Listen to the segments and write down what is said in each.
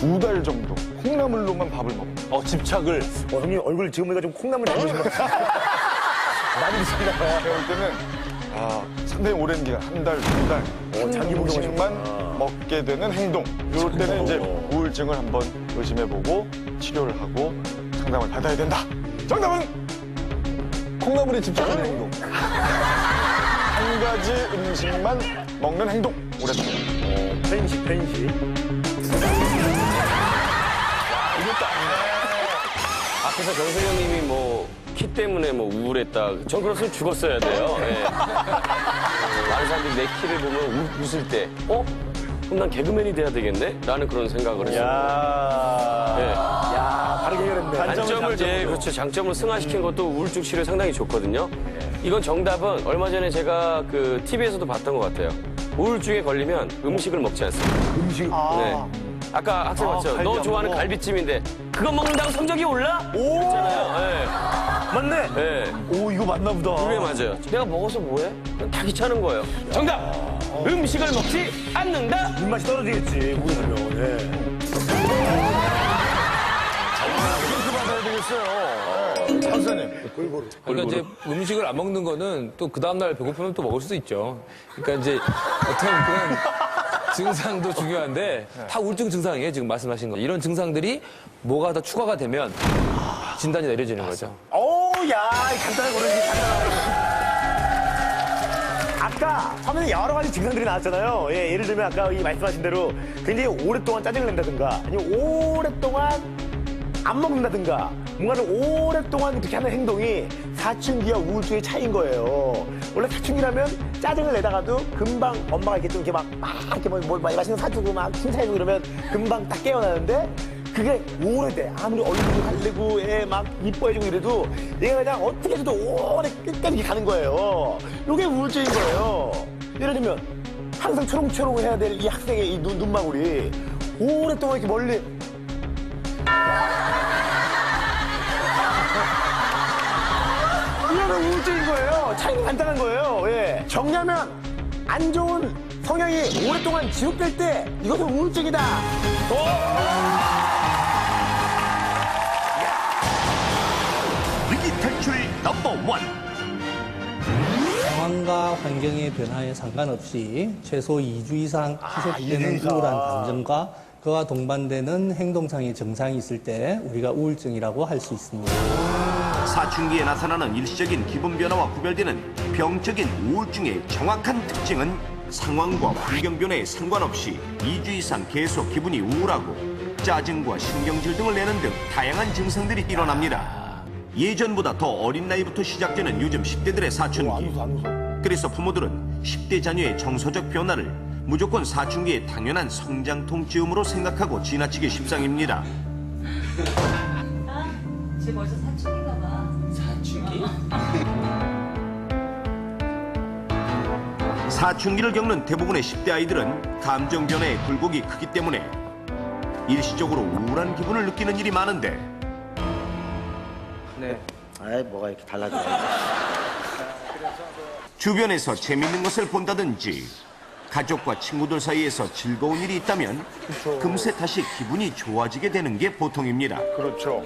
2달 정도 콩나물로만 밥을 먹어요. 집착을. 형님 얼굴 지금 보니까 좀 콩나물 닮으신 것 같아요. 많이 드시나 봐요. 제가 볼 때는 상당히 오랜 기간, 한 달, 2달 자기 음식만 먹게 되는 행동. 이럴 때는 이제 우울증을 한번 의심해보고 치료를 하고 상담을 받아야 된다. 정답은 콩나물에 집착하는 행동. 한 가지 음식만 먹는 행동. 오랫동안. 편식. 앞에서 정선 형님이 키 때문에 우울했다. 전 그랬으면 죽었어야 돼요. 예. 많은 사람들이 내 키를 보면 웃을 때, 그럼 난 개그맨이 돼야 되겠네? 라는 그런 생각을 했어요. 예. 다르게 해결했네. 그렇죠. 장점을 승화시킨 것도 우울증 치료에 상당히 좋거든요. 이건 정답은 얼마 전에 제가 그 TV에서도 봤던 것 같아요. 우울증에 걸리면 음식을 먹지 않습니다. 네. 아까 학생 봤죠? 너 좋아하는 갈비찜인데 그거 먹는다고 성적이 올라? 그랬잖아요. 맞네. 네. 오, 이거 맞나 보다. 그게 맞아요. 내가 먹어서 뭐해? 다 귀찮은 거예요. 정답! 음식을 먹지 않는다? 입맛이 떨어지겠지, 우울하면. 예. 이렇게 받아야 되겠어요. 선생님. 그러니까 이제 음식을 안 먹는 거는 또 그 다음날 배고프면 또 먹을 수도 있죠. 그러니까 이제 어떤 그런 증상도 중요한데 다 우울증 증상이에요, 지금 말씀하신 거. 이런 증상들이 뭐가 더 추가가 되면 진단이 내려지는 거죠. 간단하게 고르지, 아까 화면에 여러 가지 증상들이 나왔잖아요. 예를 들면 아까 이 말씀하신 대로 굉장히 오랫동안 짜증을 낸다든가 아니면 오랫동안 안 먹는다든가 뭔가를 오랫동안 그렇게 하는 행동이 사춘기와 우울증의 차이인 거예요. 원래 사춘기라면 짜증을 내다가도 금방 엄마가 이렇게 좀 이렇게 막 이렇게 뭐 맛있는 거 사주고 막 칭찬해주고 그러면 금방 딱 깨어나는데 그게 오래돼. 아무리 얼굴도 달래고 애 막 이뻐해주고 이래도 얘가 그냥 어떻게 해도 오래 끝까지 이렇게 가는 거예요. 이게 우울증인 거예요. 예를 들면 항상 초롱초롱 해야 될 이 학생의 이 눈망울이 오랫동안 이렇게 멀리 이거는 우울증인 거예요. 차이는 간단한 거예요. 예. 정리하면 안 좋은 성향이 오랫동안 지속될 때 이것은 우울증이다. 위기 탈출 넘버1. 상황과 환경의 변화에 상관없이 최소 2주 이상 지속되는 2주 이상. 우울한 감정과 그와 동반되는 행동상의 증상이 있을 때 우리가 우울증이라고 할 수 있습니다. 사춘기에 나타나는 일시적인 기분 변화와 구별되는 병적인 우울증의 정확한 특징은 상황과 환경 변화에 상관없이 2주 이상 계속 기분이 우울하고 짜증과 신경질 등을 내는 등 다양한 증상들이 일어납니다. 예전보다 더 어린 나이부터 시작되는 요즘 10대들의 사춘기. 그래서 부모들은 10대 자녀의 정서적 변화를 무조건 사춘기의 당연한 성장 통지음으로 생각하고 지나치기 십상입니다. 쟤 벌써 사춘기가 봐. 사춘기를 겪는 대부분의 10대 아이들은 감정 변화의 굴곡이 크기 때문에 일시적으로 우울한 기분을 느끼는 일이 많은데 아이, 뭐가 이렇게 달라져. 주변에서 재밌는 것을 본다든지 가족과 친구들 사이에서 즐거운 일이 있다면 금세 다시 기분이 좋아지게 되는 게 보통입니다. 그렇죠.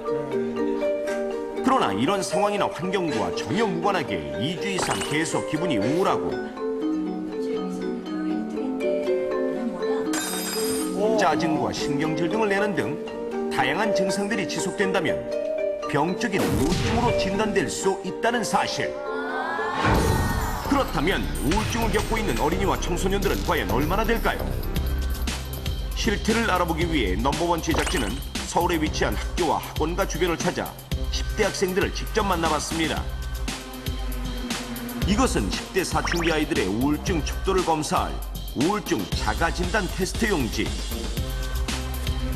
그러나 이런 상황이나 환경과 전혀 무관하게 2주 이상 계속 기분이 우울하고 짜증과 신경질 등을 내는 등 다양한 증상들이 지속된다면 병적인 우울증으로 진단될 수 있다는 사실. 그렇다면 우울증을 겪고 있는 어린이와 청소년들은 과연 얼마나 될까요? 실태를 알아보기 위해 넘버1 제작진은 서울에 위치한 학교와 학원가 주변을 찾아 10대 학생들을 직접 만나봤습니다. 이것은 10대 사춘기 아이들의 우울증 척도를 검사할 우울증 자가진단 테스트 용지.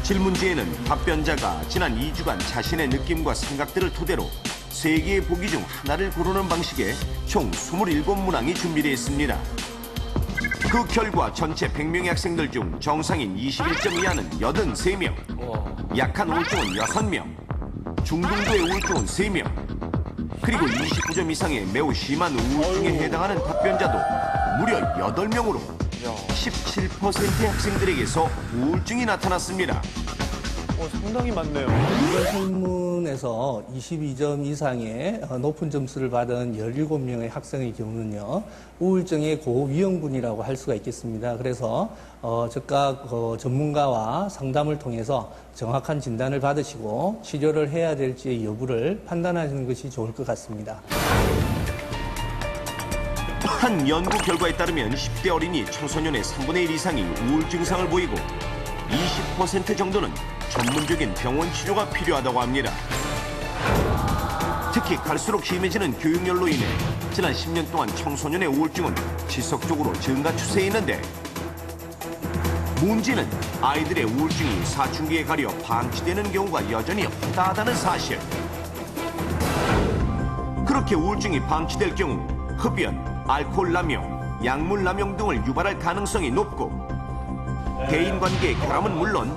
질문지에는 답변자가 지난 2주간 자신의 느낌과 생각들을 토대로 3개의 보기 중 하나를 고르는 방식의 총 27문항이 준비되어 있습니다. 그 결과 전체 100명의 학생들 중 정상인 21점 이하는 83명, 약한 우울증은 6명, 중등도의 우울증은 3명, 그리고 29점 이상의 매우 심한 우울증에 해당하는 답변자도 무려 8명으로 17%의 학생들에게서 우울증이 나타났습니다. 상당히 많네요. 이번 설문에서 22점 이상의 높은 점수를 받은 17명의 학생의 경우는요, 우울증의 고위험군이라고 할 수가 있겠습니다. 그래서 즉각 전문가와 상담을 통해서 정확한 진단을 받으시고 치료를 해야 될지의 여부를 판단하시는 것이 좋을 것 같습니다. 한 연구 결과에 따르면 10대 어린이 청소년의 3분의 1 이상이 우울 증상을 보이고 20% 정도는 전문적인 병원 치료가 필요하다고 합니다. 특히 갈수록 심해지는 교육열로 인해 지난 10년 동안 청소년의 우울증은 지속적으로 증가 추세에 있는데 문제는 아이들의 우울증이 사춘기에 가려 방치되는 경우가 여전히 없다는 사실. 그렇게 우울증이 방치될 경우 흡연, 알코올 남용, 약물 남용 등을 유발할 가능성이 높고 대인관계의 결함은 물론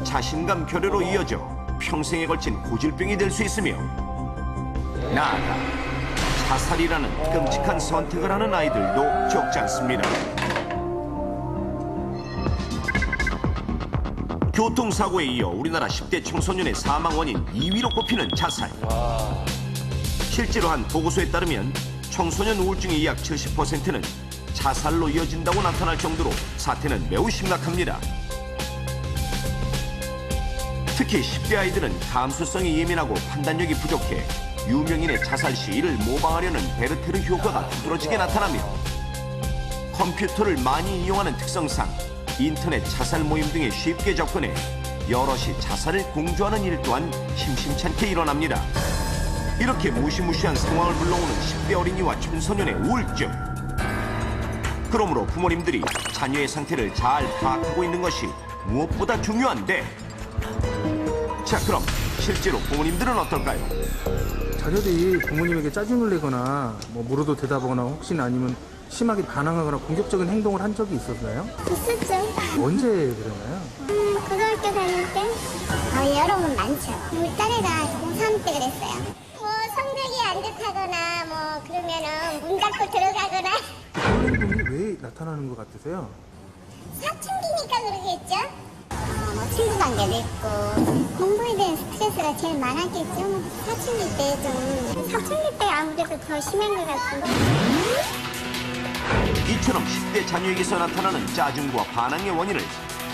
자신감 결여로 이어져 평생에 걸친 고질병이 될 수 있으며 나아가 자살이라는 끔찍한 선택을 하는 아이들도 적지 않습니다. 교통사고에 이어 우리나라 10대 청소년의 사망 원인 2위로 꼽히는 자살. 실제로 한 보고서에 따르면 청소년 우울증의 약 70%는 자살로 이어진다고 나타날 정도로 사태는 매우 심각합니다. 특히 10대 아이들은 감수성이 예민하고 판단력이 부족해 유명인의 자살 시 이를 모방하려는 베르테르 효과가 두드러지게 나타나며 컴퓨터를 많이 이용하는 특성상 인터넷 자살 모임 등에 쉽게 접근해 여럿이 자살을 공조하는 일 또한 심심찮게 일어납니다. 이렇게 무시무시한 상황을 불러오는 10대 어린이와 청소년의 우울증. 그러므로 부모님들이 자녀의 상태를 잘 파악하고 있는 것이 무엇보다 중요한데 자 그럼 실제로 부모님들은 어떨까요? 자녀들이 부모님에게 짜증을 내거나 뭐 물어도 대답하거나 혹시나 아니면 심하게 반항하거나 공격적인 행동을 한 적이 있었나요? 있었죠. 언제 그러나요? 고등학교 다닐 때? 여러 번 많죠. 우리 딸애가 고3 때 그랬어요. 뭐 성적이 안 좋다거나 뭐 그러면은 문 닫고 들어가거나 그런 행동이 왜 나타나는 것 같으세요? 사춘기니까 그러겠죠. 뭐 친구 관계도 있고 공부에 대한 스트레스가 제일 많았겠죠. 사춘기 때 좀 사춘기 때 아무래도 더 심한 것 같은데. 이처럼 10대 자녀에게서 나타나는 짜증과 반항의 원인을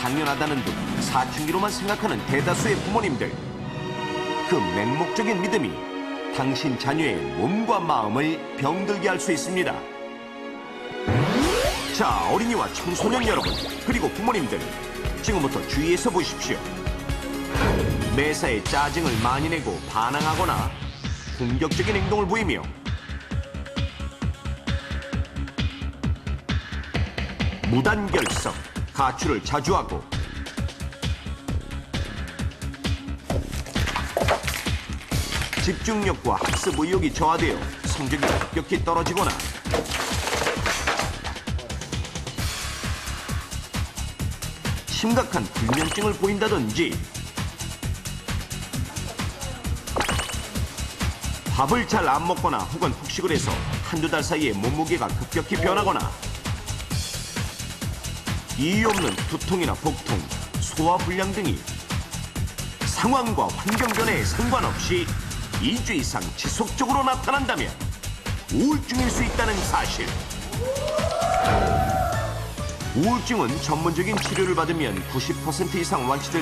당연하다는 듯 사춘기로만 생각하는 대다수의 부모님들. 그 맹목적인 믿음이 당신 자녀의 몸과 마음을 병들게 할 수 있습니다. 자, 어린이와 청소년 여러분, 그리고 부모님들, 지금부터 주의해서 보십시오. 매사에 짜증을 많이 내고 반항하거나 공격적인 행동을 보이며 무단결석, 가출을 자주 하고 집중력과 학습 의욕이 저하되어 성적이 급격히 떨어지거나 심각한 불면증을 보인다든지 밥을 잘 안 먹거나 혹은 폭식을 해서 한두 달 사이에 몸무게가 급격히 변하거나 이유 없는 두통이나 복통, 소화불량 등이 상황과 환경 변화에 상관없이 2주 이상 지속적으로 나타난다면 우울증일 수 있다는 사실. 우울증은 전문적인 치료를 받으면 90% 이상 완치될 수